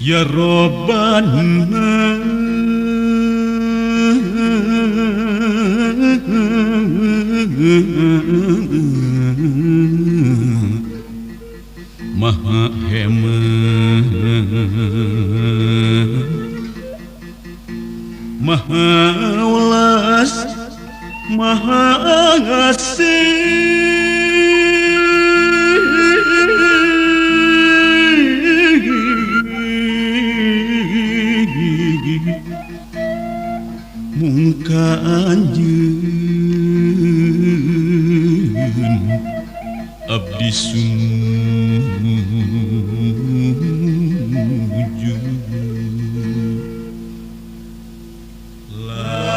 Ya Rabbana Maha Hemat Maha Welas Maha Ngasih Mungka anjeun abdi sujud La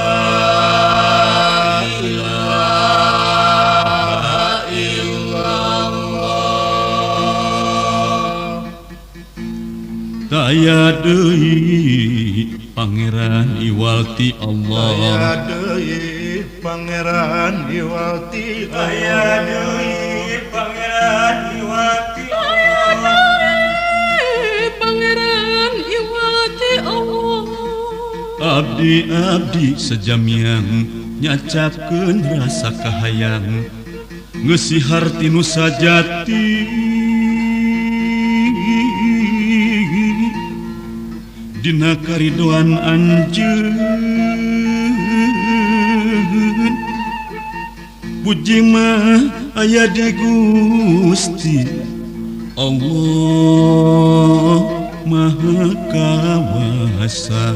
ilaha illallah Daya deui Pangeran Iwalti Allah Daya deui Pangeran Iwalti Daya deui Pangeran Iwalti Allah Pangeran Iwalti Allah Abdi sejamiang nyacapkeun rasa kahayang ngeusi harti nu sajati Dina karidoan anjeun puji mah aya di Gusti Allah Maha Kawasa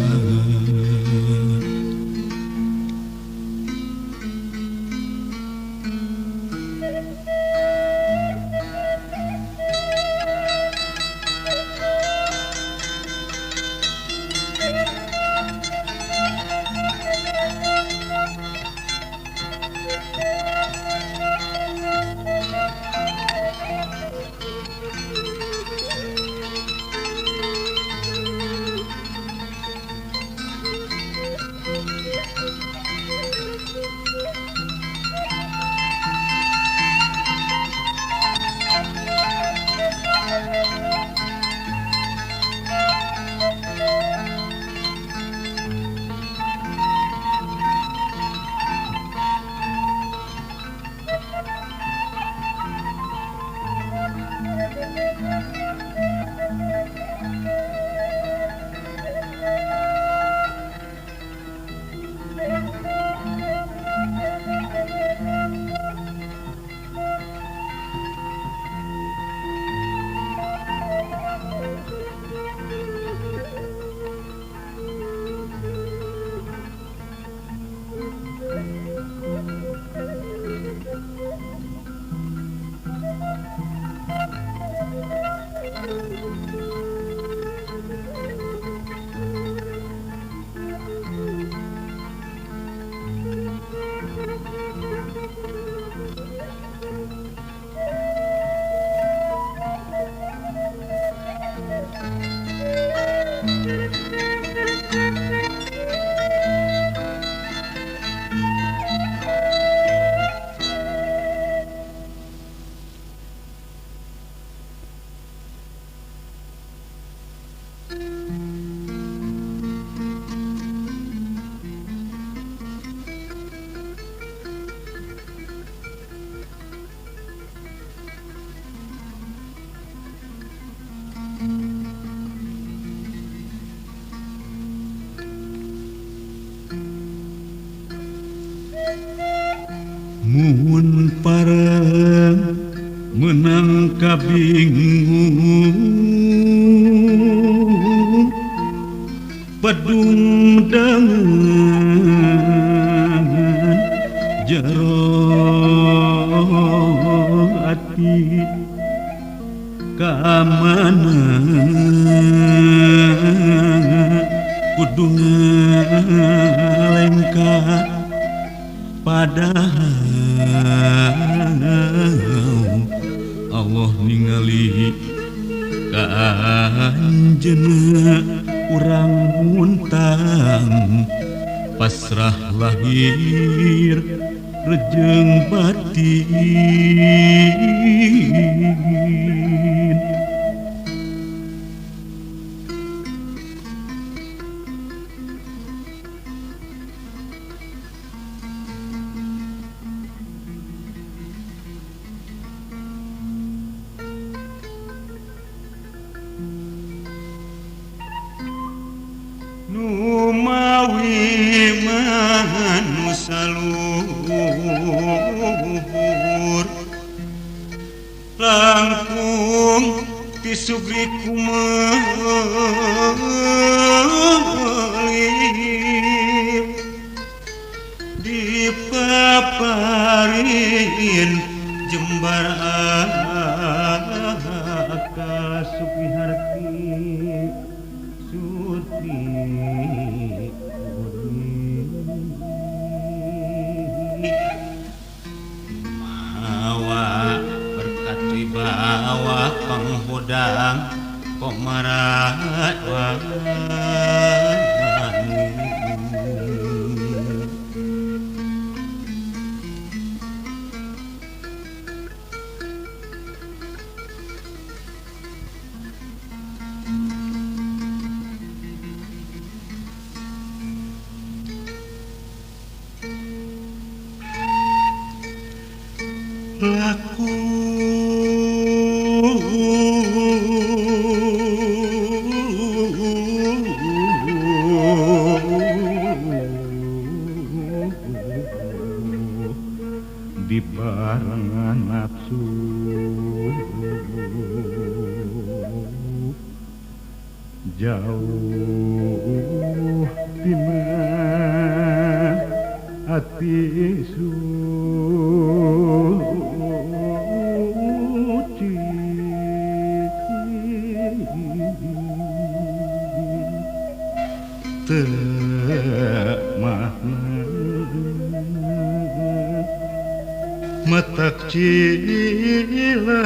Mun parang menang kabingung Padung dangan jero ati kamana kudu ngalengka padahal Allah ningali kanjeuna urang muntang pasrah lahir rejeng batin. Numawi manusaluhur langkung tisugri kumalih dipaparin jembar Supiharti Surti mawa berkat wibawa penghodang komarat laku di barengan nafsu jauh tina hati suci matak cilaka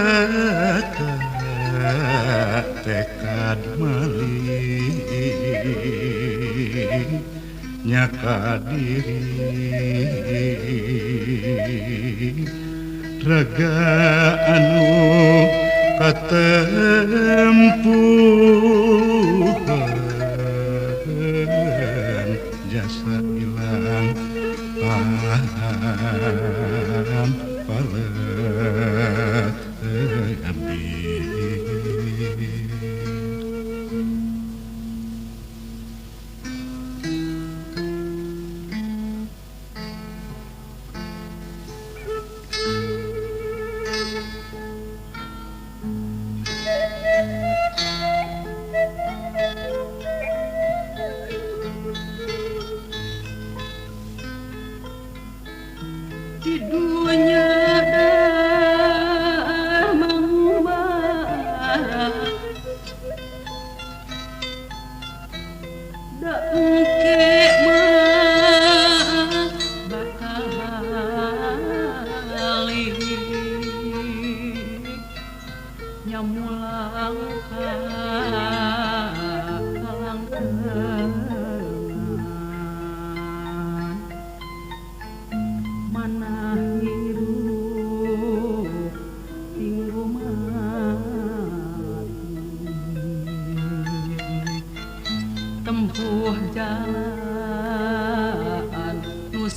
tekad malih nyaka diri raga anu katempuhan jasa ilang paham palet abdi. Di dunia dah mengubah dah engke mah bakal balik nyamulang kalangkeun mana hirup tinggu mati tempuh jalan nu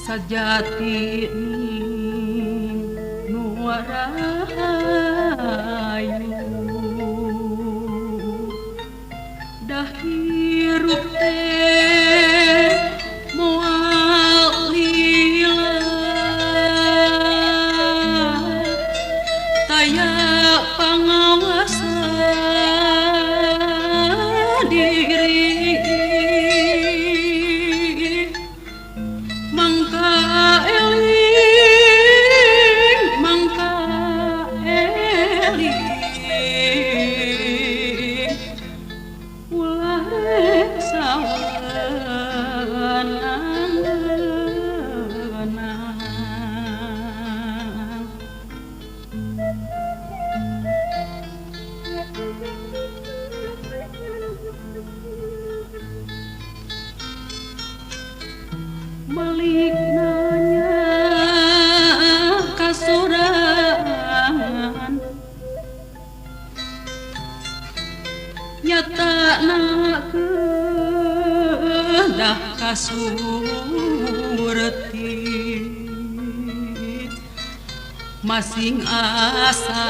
sajati nu rahayu dah hirup teh moal lila taya pangawasa diri nyata kedah kasurti masing asa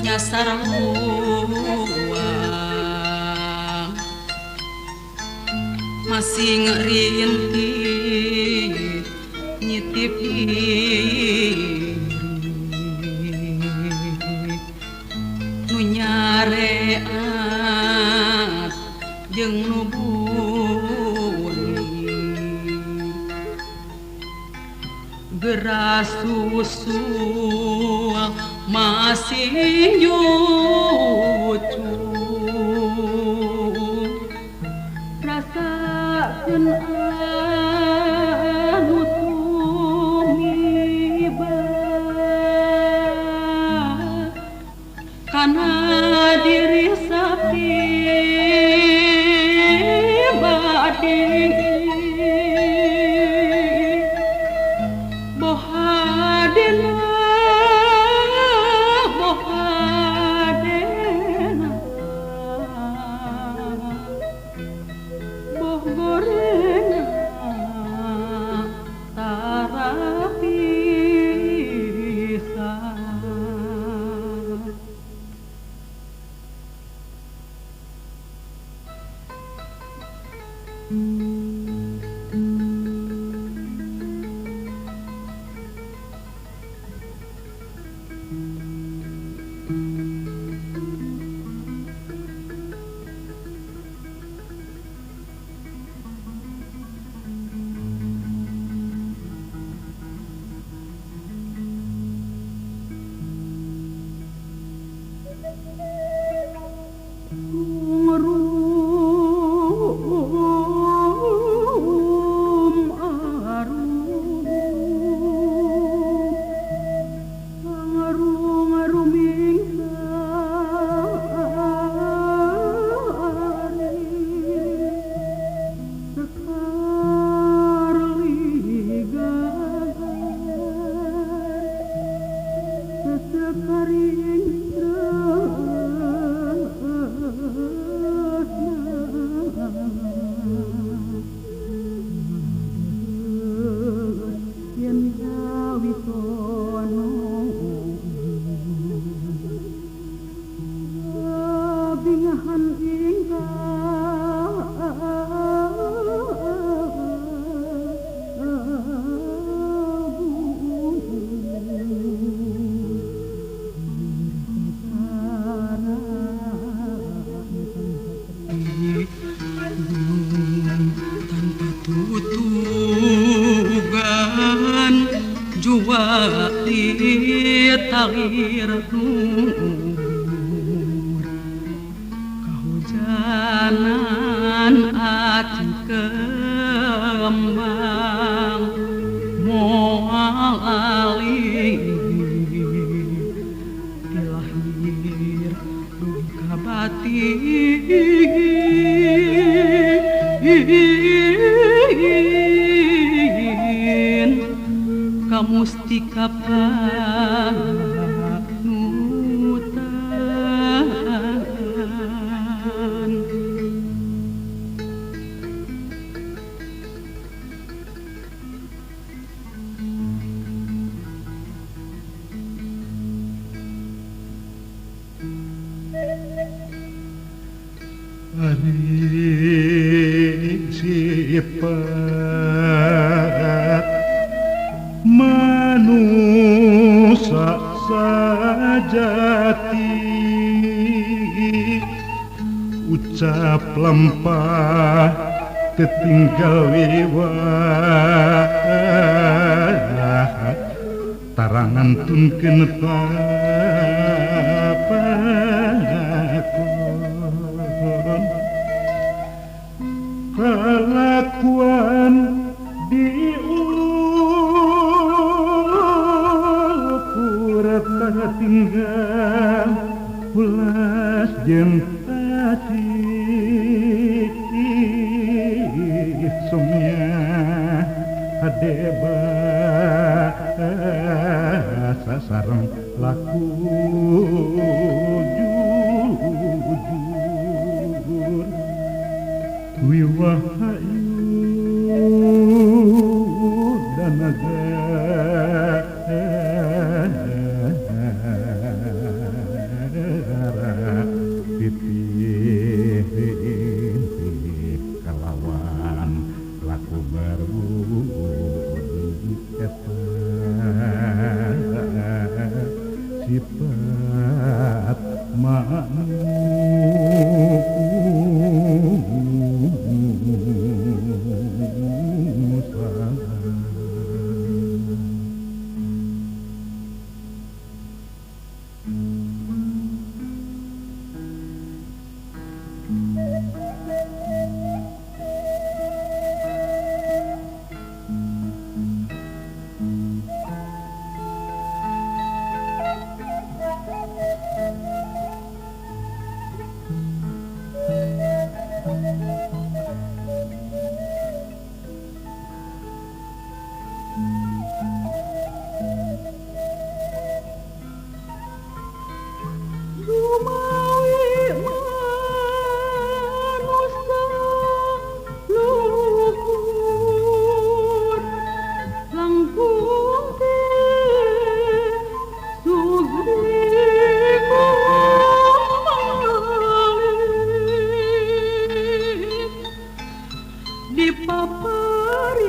nyasar ruang masing rintih nyitip diri nu nyareat jeung nu buni geras susu masih nyucu rasakeun anu tumiba kana diri sakit badi bohadena boh gorena tarapisan tutugan jua di talir nur kahujanan ati kembang moal alih dilahir duka batin kamustika panutan Ari sifat manusia sajati ucap lempah tetinggal wiwah tarangan tunkeun papakon kelakuan diukur tinggal ulas jeung tadi sumnya hadeba sasareng laku jujur Rahayu danaga titih kalawan laku baru eta sifat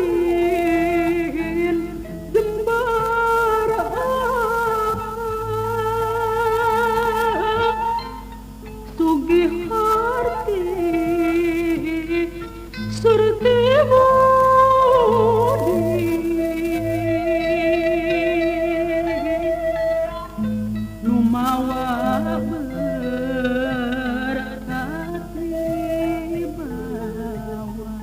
dipaparin jembara sugih harti surti budi nu mawa berkat wibawa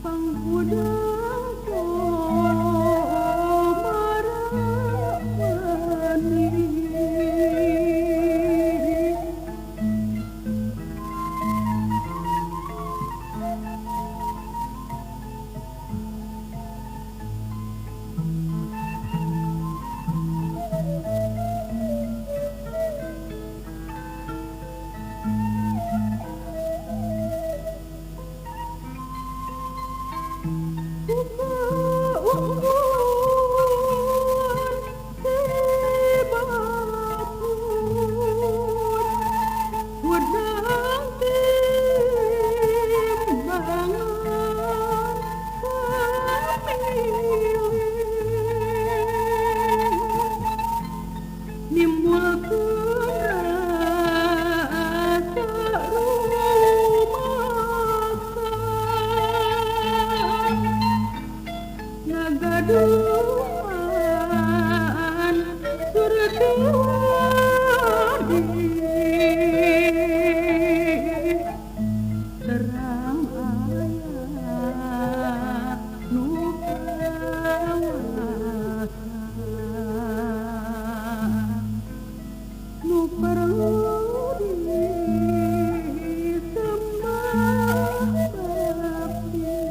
panggudang komarapani Nagaduhan surgawadi terang ayah nu kawasa nu perlu disembah bakti.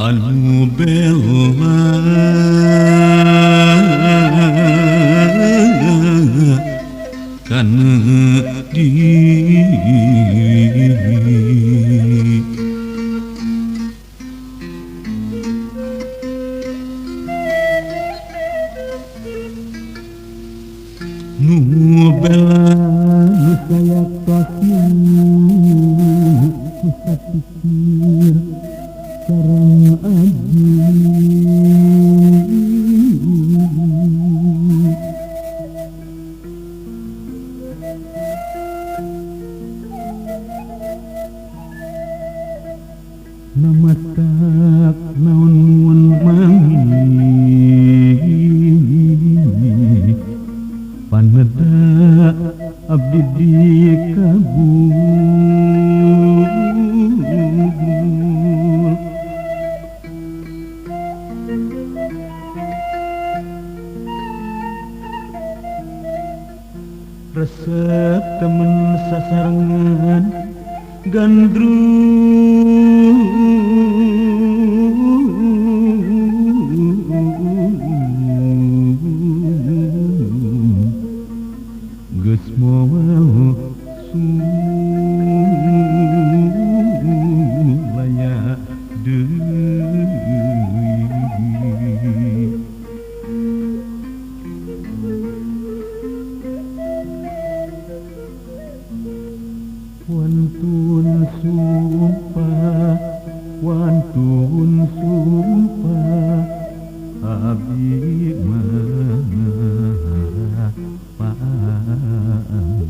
anu bela kana diri nu bela nu saya kasih susah pikir sareng aji namatak naon mun mangi paneda abdi di kabul resep temen sasarengan gandrung geus moal sulaya deui wantun sumpah abdi mah panggang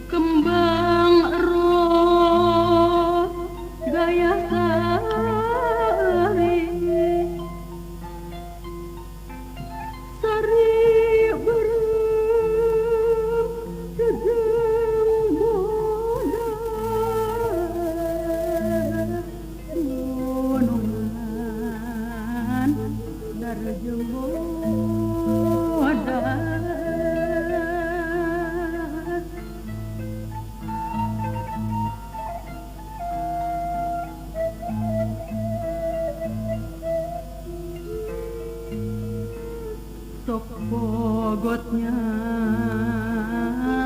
kembang roh gaya sari sari berem jejeng boda gunungan darjeng boda sok bogotnya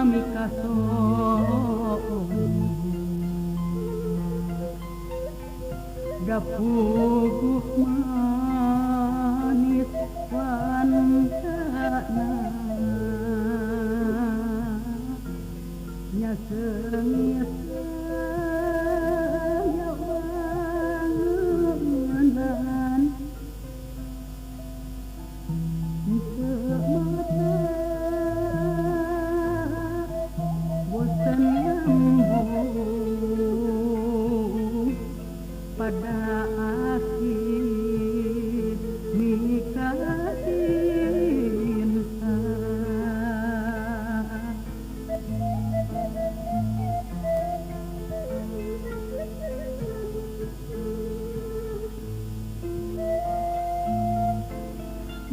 mikaso dapuguh manis wantana nya seungit saya wangunan bosan lembut pada akhir nikah cinta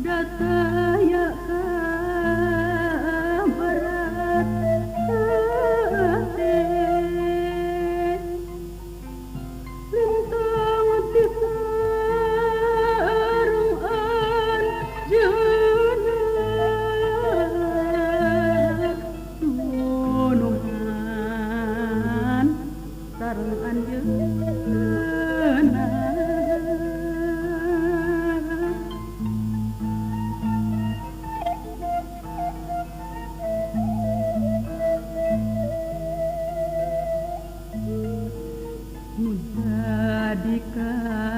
dataya berat hati lintang tisarung anjeunna gunungan sareng anjeunna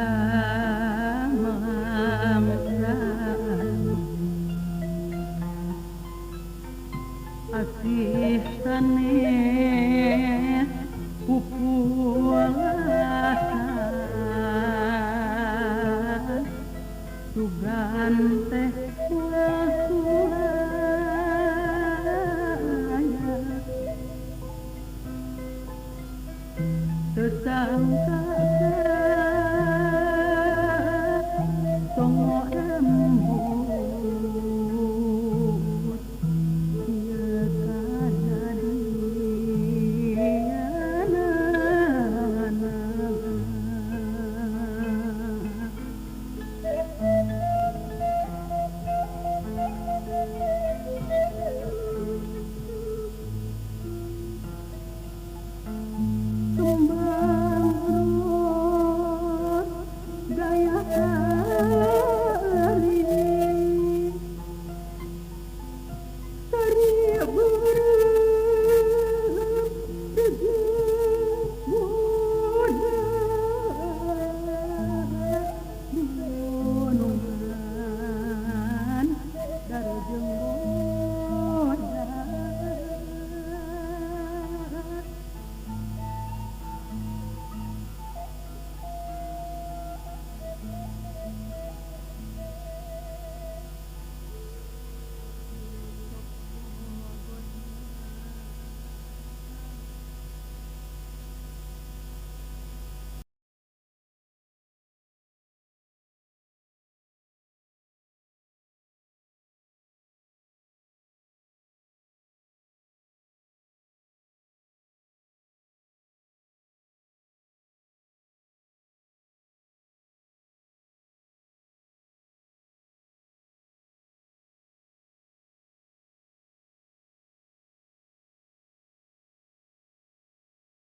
jadikan mamsaan asih sanes pupuasan sugan teh wasuhan Hari